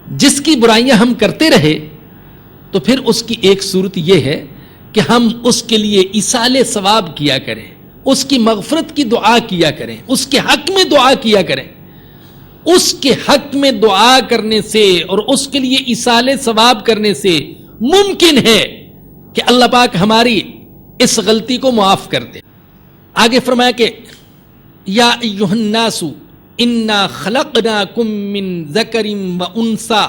جس کی برائیاں ہم کرتے رہے تو پھر اس کی ایک صورت یہ ہے کہ ہم اس کے لیے ایصال ثواب کیا کریں، اس کی مغفرت کی دعا کیا کریں، اس کے حق میں دعا کیا کریں۔ اس کے حق میں دعا کرنے سے اور اس کے لیے ایصال ثواب کرنے سے ممکن ہے کہ اللہ پاک ہماری اس غلطی کو معاف کر دے۔ آگے فرمایا کہ یا ایھا الناس انا خلقناکم من ذکر وانثی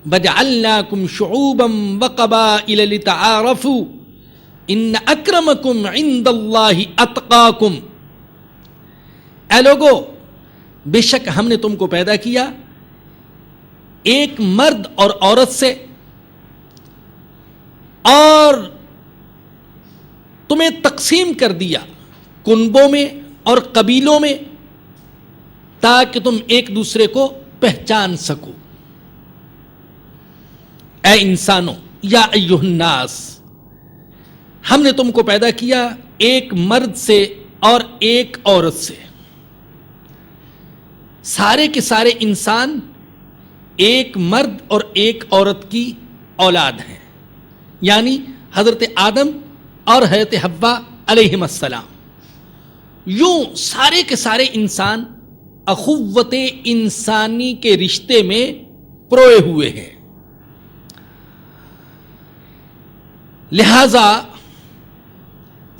وجعلناکم شعوبا وقبائل لتعارفوا ان اکرمکم عند اللہ اتقاکم۔ اے لوگو، بے شک ہم نے تم کو پیدا کیا ایک مرد اور عورت سے، اور تمہیں تقسیم کر دیا کنبوں میں اور قبیلوں میں تاکہ تم ایک دوسرے کو پہچان سکو۔ اے انسانوں، یا ایھا الناس، ہم نے تم کو پیدا کیا ایک مرد سے اور ایک عورت سے۔ سارے کے سارے انسان ایک مرد اور ایک عورت کی اولاد ہیں، یعنی حضرت آدم اور حضرت حوا علیہم السلام۔ یوں سارے کے سارے انسان اخوت انسانی کے رشتے میں پروئے ہوئے ہیں۔ لہذا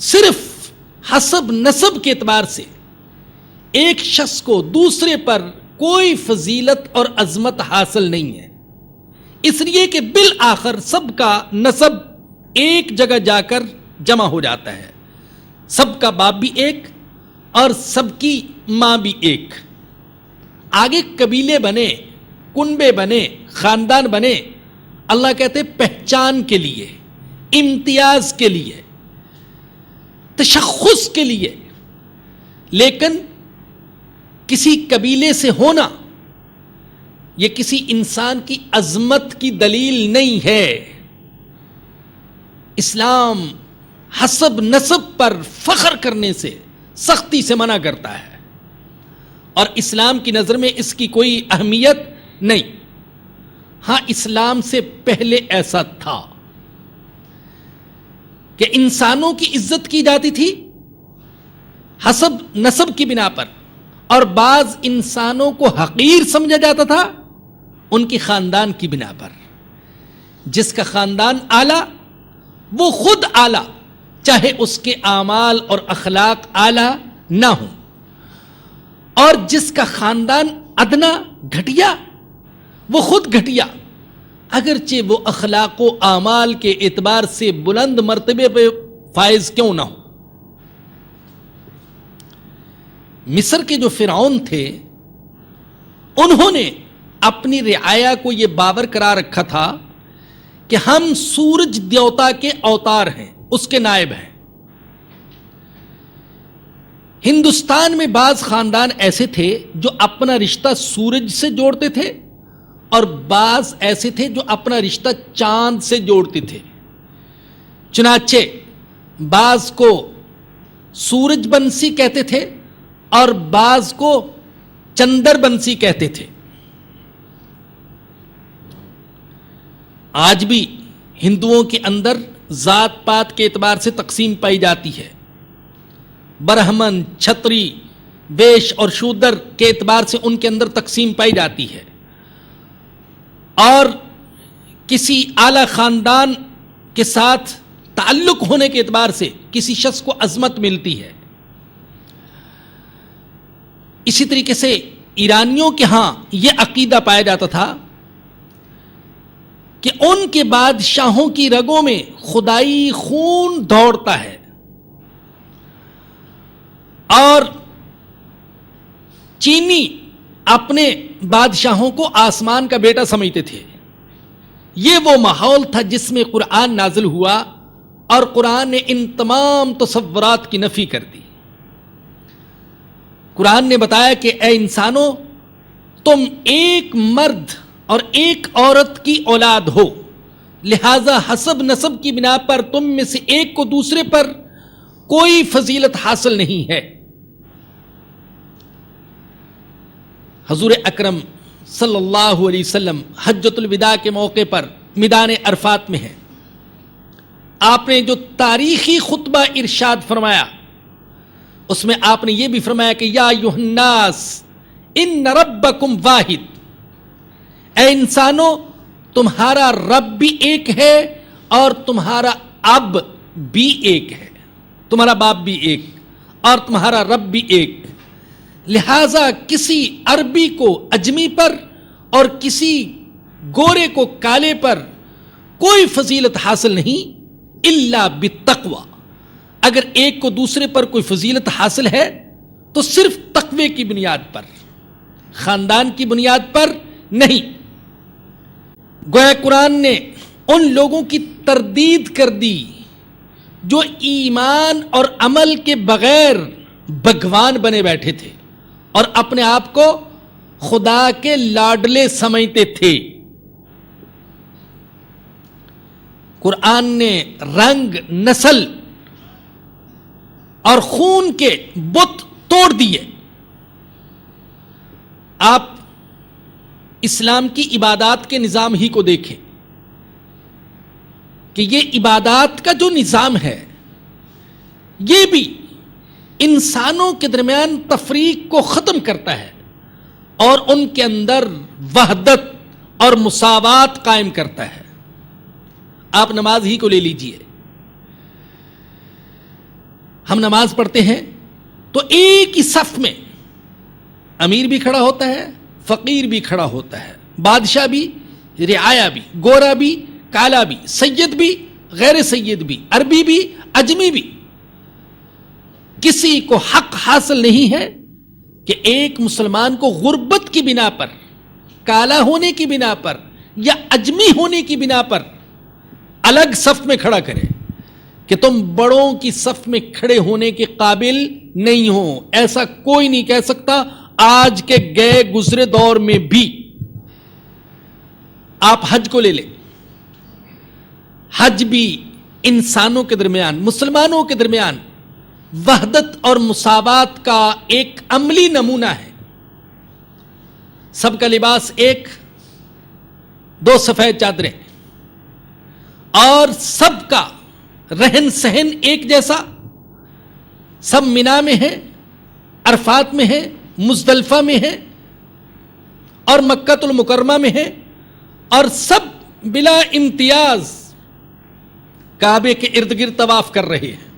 صرف حسب نسب کے اعتبار سے ایک شخص کو دوسرے پر کوئی فضیلت اور عظمت حاصل نہیں ہے، اس لیے کہ بالآخر سب کا نسب ایک جگہ جا کر جمع ہو جاتا ہے، سب کا باپ بھی ایک اور سب کی ماں بھی ایک۔ آگے قبیلے بنے، کنبے بنے، خاندان بنے، اللہ کہتے پہچان کے لیے، امتیاز کے لیے، تشخص کے لیے، لیکن کسی قبیلے سے ہونا یہ کسی انسان کی عظمت کی دلیل نہیں ہے۔ اسلام حسب نسب پر فخر کرنے سے سختی سے منع کرتا ہے، اور اسلام کی نظر میں اس کی کوئی اہمیت نہیں۔ ہاں، اسلام سے پہلے ایسا تھا کہ انسانوں کی عزت کی جاتی تھی حسب نسب کی بنا پر، اور بعض انسانوں کو حقیر سمجھا جاتا تھا ان کی خاندان کی بنا پر۔ جس کا خاندان اعلیٰ وہ خود اعلیٰ، چاہے اس کے اعمال اور اخلاق اعلیٰ نہ ہوں، اور جس کا خاندان ادنا، گھٹیا، وہ خود گھٹیا، اگرچہ وہ اخلاق و اعمال کے اعتبار سے بلند مرتبے پہ فائز کیوں نہ ہو۔ مصر کے جو فرعون تھے انہوں نے اپنی رعایا کو یہ باور کرا رکھا تھا کہ ہم سورج دیوتا کے اوتار ہیں، اس کے نائب ہیں۔ ہندوستان میں بعض خاندان ایسے تھے جو اپنا رشتہ سورج سے جوڑتے تھے، اور بعض ایسے تھے جو اپنا رشتہ چاند سے جوڑتے تھے۔ چنانچہ بعض کو سورج بنسی کہتے تھے اور بعض کو چندر بنسی کہتے تھے۔ آج بھی ہندوؤں کے اندر ذات پات کے اعتبار سے تقسیم پائی جاتی ہے۔ برہمن، چھتری، ویش اور شودر کے اعتبار سے ان کے اندر تقسیم پائی جاتی ہے، اور کسی اعلی خاندان کے ساتھ تعلق ہونے کے اعتبار سے کسی شخص کو عظمت ملتی ہے۔ اسی طریقے سے ایرانیوں کے ہاں یہ عقیدہ پایا جاتا تھا کہ ان کے بادشاہوں کی رگوں میں خدائی خون دوڑتا ہے، اور چینی اپنے بادشاہوں کو آسمان کا بیٹا سمجھتے تھے۔ یہ وہ ماحول تھا جس میں قرآن نازل ہوا، اور قرآن نے ان تمام تصورات کی نفی کر دی۔ قرآن نے بتایا کہ اے انسانوں، تم ایک مرد اور ایک عورت کی اولاد ہو، لہذا حسب نسب کی بنا پر تم میں سے ایک کو دوسرے پر کوئی فضیلت حاصل نہیں ہے۔ حضور اکرم صلی اللہ علیہ وسلم حجۃ الوداع کے موقع پر میدان عرفات میں ہیں. آپ نے جو تاریخی خطبہ ارشاد فرمایا اس میں آپ نے یہ بھی فرمایا کہ یا ایھا الناس ان ربکم واحد، اے انسانوں تمہارا رب بھی ایک ہے اور تمہارا اب بھی ایک ہے، تمہارا باپ بھی ایک اور تمہارا رب بھی ایک. لہذا کسی عربی کو اجمی پر اور کسی گورے کو کالے پر کوئی فضیلت حاصل نہیں الا بالتقوی. اگر ایک کو دوسرے پر کوئی فضیلت حاصل ہے تو صرف تقوی کی بنیاد پر، خاندان کی بنیاد پر نہیں. گویا قرآن نے ان لوگوں کی تردید کر دی جو ایمان اور عمل کے بغیر بھگوان بنے بیٹھے تھے اور اپنے آپ کو خدا کے لاڈلے سمجھتے تھے. قرآن نے رنگ، نسل اور خون کے بت توڑ دیے. آپ اسلام کی عبادات کے نظام ہی کو دیکھیں کہ یہ عبادات کا جو نظام ہے یہ بھی انسانوں کے درمیان تفریق کو ختم کرتا ہے اور ان کے اندر وحدت اور مساوات قائم کرتا ہے. آپ نماز ہی کو لے لیجئے، ہم نماز پڑھتے ہیں تو ایک ہی صف میں امیر بھی کھڑا ہوتا ہے، فقیر بھی کھڑا ہوتا ہے، بادشاہ بھی، رعایا بھی، گورا بھی، کالا بھی، سید بھی، غیر سید بھی، عربی بھی، اجمی بھی. کسی کو حق حاصل نہیں ہے کہ ایک مسلمان کو غربت کی بنا پر، کالا ہونے کی بنا پر یا اجمی ہونے کی بنا پر الگ صف میں کھڑا کرے کہ تم بڑوں کی صف میں کھڑے ہونے کے قابل نہیں ہو. ایسا کوئی نہیں کہہ سکتا آج کے گئے گزرے دور میں بھی. آپ حج کو لے لیں، حج بھی انسانوں کے درمیان، مسلمانوں کے درمیان وحدت اور مساوات کا ایک عملی نمونہ ہے. سب کا لباس ایک، دو سفید چادریں، اور سب کا رہن سہن ایک جیسا. سب مینا میں ہیں، عرفات میں ہیں، مزدلفہ میں ہیں اور مکہ المکرمہ میں ہیں، اور سب بلا امتیاز کعبے کے ارد گرد طواف کر رہے ہیں.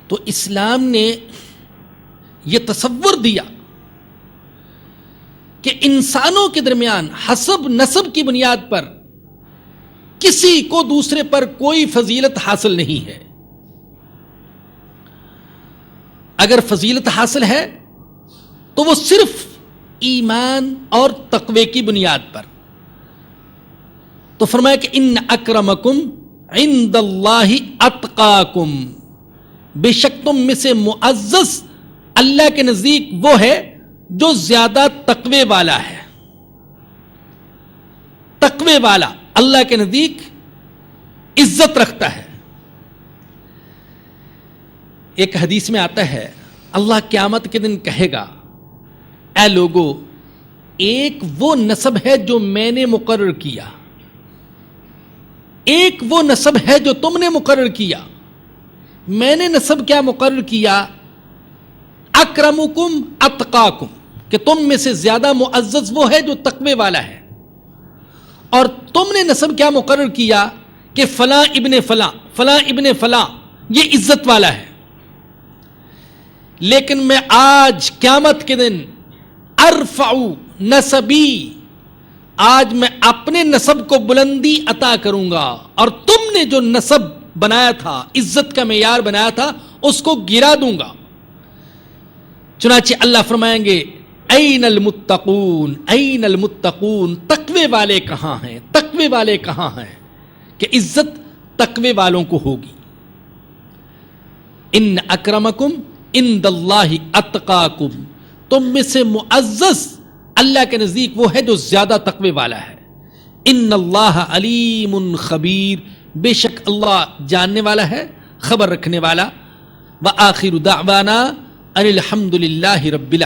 تو اسلام نے یہ تصور دیا کہ انسانوں کے درمیان حسب نسب کی بنیاد پر کسی کو دوسرے پر کوئی فضیلت حاصل نہیں ہے. اگر فضیلت حاصل ہے تو وہ صرف ایمان اور تقوی کی بنیاد پر. تو فرمایا کہ ان اکرمکم عند اللہ اتقاکم، بے شک تم میں سے معزز اللہ کے نزدیک وہ ہے جو زیادہ تقوی والا ہے. تقوی والا اللہ کے نزدیک عزت رکھتا ہے. ایک حدیث میں آتا ہے اللہ قیامت کے دن کہے گا اے لوگو، ایک وہ نسب ہے جو میں نے مقرر کیا، ایک وہ نسب ہے جو تم نے مقرر کیا. میں نے نسب کیا مقرر کیا؟ اکرمکم اتقاکم، کہ تم میں سے زیادہ معزز وہ ہے جو تقوی والا ہے. اور تم نے نسب کیا مقرر کیا کہ فلاں ابن فلاں، فلاں ابن فلاں یہ عزت والا ہے. لیکن میں آج قیامت کے دن ارفع نسبی، آج میں اپنے نسب کو بلندی عطا کروں گا، اور تم نے جو نسب بنایا تھا، عزت کا معیار بنایا تھا، اس کو گرا دوں گا. چنانچہ اللہ فرمائیں گے این المتقون، این المتقون، تقوی والے کہاں ہیں، تقوی والے کہاں ہیں، کہ عزت تقوی والوں کو ہوگی. ان اکرمکم عند اللہ اتقاکم، تم میں سے معزز اللہ کے نزدیک وہ ہے جو زیادہ تقوی والا ہے. ان اللہ علیم خبیر، بے شک اللہ جاننے والا ہے، خبر رکھنے والا. وآخر دعوانا ان الحمد للہ رب العالمین.